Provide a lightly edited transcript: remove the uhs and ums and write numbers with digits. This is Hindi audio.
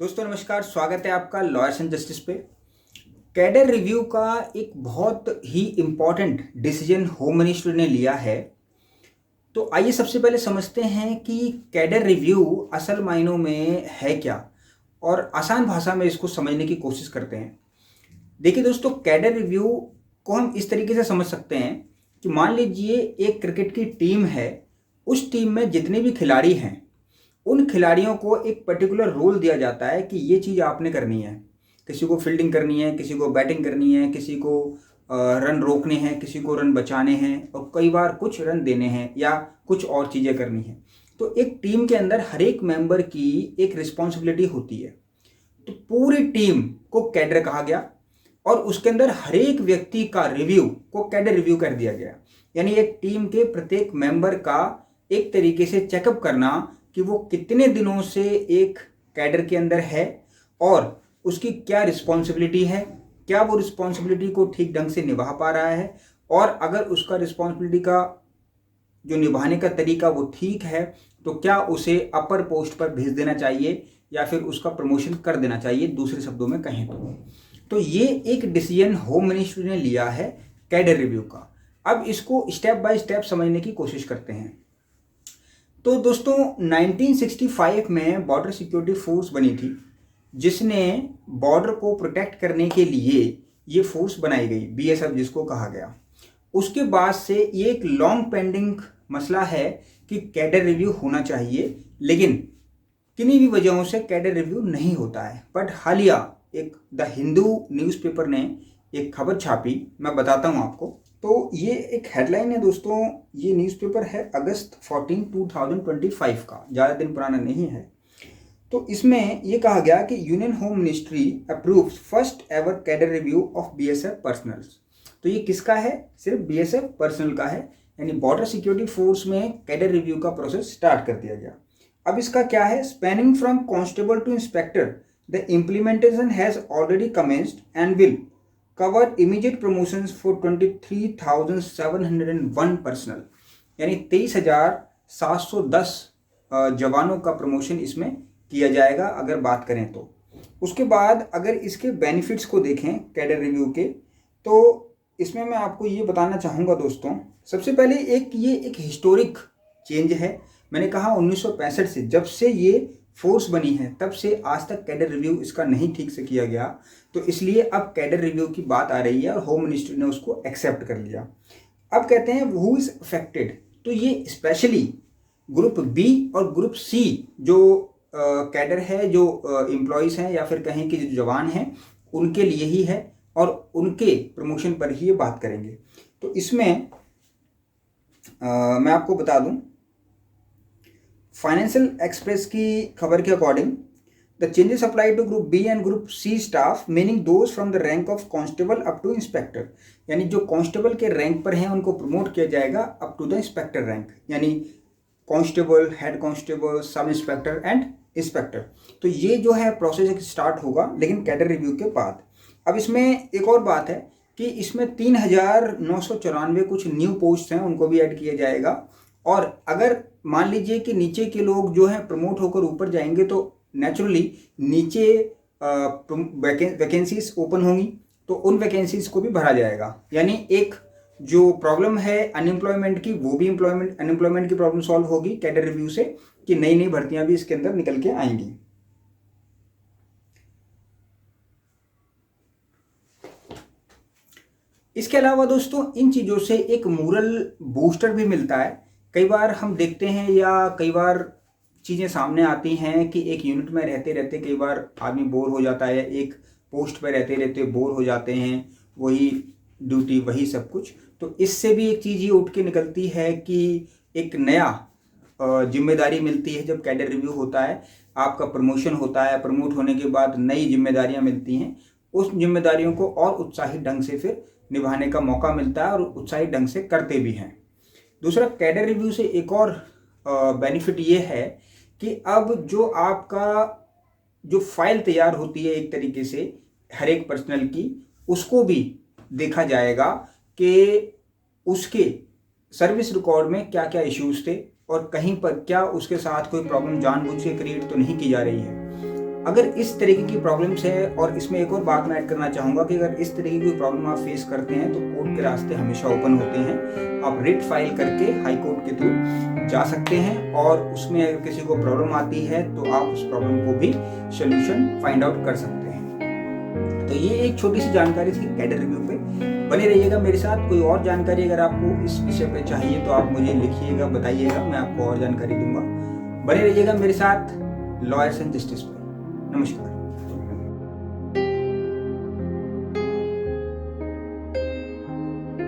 दोस्तों नमस्कार, स्वागत है आपका लॉयर्स एंड जस्टिस पे। कैडर रिव्यू का एक बहुत ही इम्पॉर्टेंट डिसीजन होम मिनिस्ट्री ने लिया है। तो आइए सबसे पहले समझते हैं कि कैडर रिव्यू असल मायनों में है क्या, और आसान भाषा में इसको समझने की कोशिश करते हैं। देखिए दोस्तों, कैडर रिव्यू को हम इस तरीके से समझ सकते हैं कि मान लीजिए एक क्रिकेट की टीम है। उस टीम में जितने भी खिलाड़ी हैं, उन खिलाड़ियों को एक पर्टिकुलर रोल दिया जाता है कि ये चीज़ आपने करनी है। किसी को फील्डिंग करनी है, किसी को बैटिंग करनी है, किसी को रन रोकने हैं, किसी को रन बचाने हैं, और कई बार कुछ रन देने हैं या कुछ और चीज़ें करनी हैं। तो एक टीम के अंदर हर एक मेंबर की एक रिस्पॉन्सिबिलिटी होती है। तो पूरी टीम को कैडर कहा गया और उसके अंदर हर एक व्यक्ति का रिव्यू को कैडर रिव्यू कर दिया गया। यानी एक टीम के प्रत्येक मेंबर का एक तरीके से चेकअप करना कि वो कितने दिनों से एक कैडर के अंदर है और उसकी क्या रिस्पॉन्सिबिलिटी है, क्या वो रिस्पॉन्सिबिलिटी को ठीक ढंग से निभा पा रहा है, और अगर उसका रिस्पॉन्सिबिलिटी का जो निभाने का तरीका वो ठीक है तो क्या उसे अपर पोस्ट पर भेज देना चाहिए या फिर उसका प्रमोशन कर देना चाहिए, दूसरे शब्दों में कहें तो ये एक डिसीजन होम मिनिस्ट्री ने लिया है कैडर रिव्यू का। अब इसको स्टेप बाय स्टेप समझने की कोशिश करते हैं। तो दोस्तों 1965 में बॉर्डर सिक्योरिटी फोर्स बनी थी, जिसने बॉर्डर को प्रोटेक्ट करने के लिए ये फोर्स बनाई गई, बीएसएफ जिसको कहा गया। उसके बाद से ये एक लॉन्ग पेंडिंग मसला है कि कैडर रिव्यू होना चाहिए, लेकिन किन्हीं भी वजहों से कैडर रिव्यू नहीं होता है। बट हालिया एक द हिंदू न्यूज़पेपर ने एक खबर छापी, मैं बताता हूँ आपको। तो ये एक हेडलाइन है दोस्तों, ये न्यूज़पेपर है अगस्त 14, 2025 का, ज़्यादा दिन पुराना नहीं है। तो इसमें ये कहा गया कि union home ministry approves first ever cadre review of BSF personnels. तो ये किसका है? सिर्फ बीएसएफ पर्सनल का है, यानी बॉर्डर सिक्योरिटी फोर्स में कैडर रिव्यू का प्रोसेस स्टार्ट कर दिया गया। अब इसका क्या है? Spanning from constable to inspector the implementation has already commenced and will cover immediate promotions for 23,701 personnel, यानी 23,710 जवानों का प्रमोशन इसमें किया जाएगा अगर बात करें तो। उसके बाद अगर इसके बेनिफिट्स को देखें कैडर रिव्यू के, तो इसमें मैं आपको ये बताना चाहूँगा दोस्तों, सबसे पहले ये एक हिस्टोरिक चेंज है। मैंने कहा 1965 से, जब से ये फोर्स बनी है तब से आज तक कैडर रिव्यू इसका नहीं ठीक से किया गया, तो इसलिए अब कैडर रिव्यू की बात आ रही है और होम मिनिस्ट्री ने उसको एक्सेप्ट कर लिया। अब कहते हैं हु इज़ अफेक्टेड, तो ये स्पेशली ग्रुप बी और ग्रुप सी जो कैडर है, जो एम्प्लॉयज़ हैं या फिर कहें कि जो जवान हैं, उनके लिए ही है और उनके प्रमोशन पर ही ये बात करेंगे। तो इसमें मैं आपको बता दूं, फाइनेंशियल एक्सप्रेस की खबर के according the changes apply to group B and group C staff, meaning those from the rank of constable up to inspector, यानी जो कांस्टेबल के रैंक पर हैं उनको प्रमोट किया जाएगा up to the inspector rank, यानी constable, head constable, sub inspector and inspector. तो ये जो है प्रोसेस स्टार्ट होगा, लेकिन कैडर रिव्यू के बाद। अब इसमें एक और बात है कि इसमें 3,994 कुछ न्यू पोस्ट हैं, उनको भी ऐड किया जाएगा। और अगर मान लीजिए कि नीचे के लोग जो हैं प्रमोट होकर ऊपर जाएंगे, तो नेचुरली नीचे वैकेंसीज ओपन होंगी, तो उन वैकेंसीज को भी भरा जाएगा। यानी एक जो प्रॉब्लम है अनएम्प्लॉयमेंट की, वो भी अनएम्प्लॉयमेंट की प्रॉब्लम सॉल्व होगी कैडर रिव्यू से, कि नई नई भर्तियां भी इसके अंदर निकल के आएंगी। इसके अलावा दोस्तों इन चीज़ों से एक मोरल बूस्टर भी मिलता है। कई बार हम देखते हैं या कई बार चीज़ें सामने आती हैं कि एक यूनिट में रहते रहते कई बार आदमी बोर हो जाता है, एक पोस्ट पर रहते रहते बोर हो जाते हैं, वही ड्यूटी वही सब कुछ। तो इससे भी एक चीज़ ये उठ के निकलती है कि एक नया जिम्मेदारी मिलती है जब कैडर रिव्यू होता है, आपका प्रमोशन होता है, प्रमोट होने के बाद नई जिम्मेदारियां मिलती हैं, उस जिम्मेदारियों को और उत्साहित ढंग से फिर निभाने का मौका मिलता है और उत्साहित ढंग से करते भी हैं। दूसरा, कैडर रिव्यू से एक और बेनिफिट ये है कि अब जो आपका जो फाइल तैयार होती है एक तरीके से हर एक पर्सनल की, उसको भी देखा जाएगा कि उसके सर्विस रिकॉर्ड में क्या क्या इश्यूज थे और कहीं पर क्या उसके साथ कोई प्रॉब्लम जानबूझ के क्रिएट तो नहीं की जा रही है। अगर इस तरीके की प्रॉब्लम्स है, और इसमें एक और बात मैं ऐड करना चाहूँगा कि अगर इस तरीके की प्रॉब्लम आप फेस करते हैं तो कोर्ट के रास्ते हमेशा ओपन होते हैं। आप रिट फाइल करके हाई कोर्ट के थ्रू जा सकते हैं, और उसमें अगर किसी को प्रॉब्लम आती है तो आप उस प्रॉब्लम को भी सोल्यूशन फाइंड आउट कर सकते हैं। तो ये एक छोटी सी जानकारी थी कैडर रिव्यू पे। बने रहिएगा मेरे साथ। कोई और जानकारी अगर आपको इस विषय पे चाहिए तो आप मुझे लिखिएगा, बताइएगा, मैं आपको और जानकारी दूंगा। बने रहिएगा मेरे साथ लॉयर्स एंड जस्टिस पे। नमस्कार।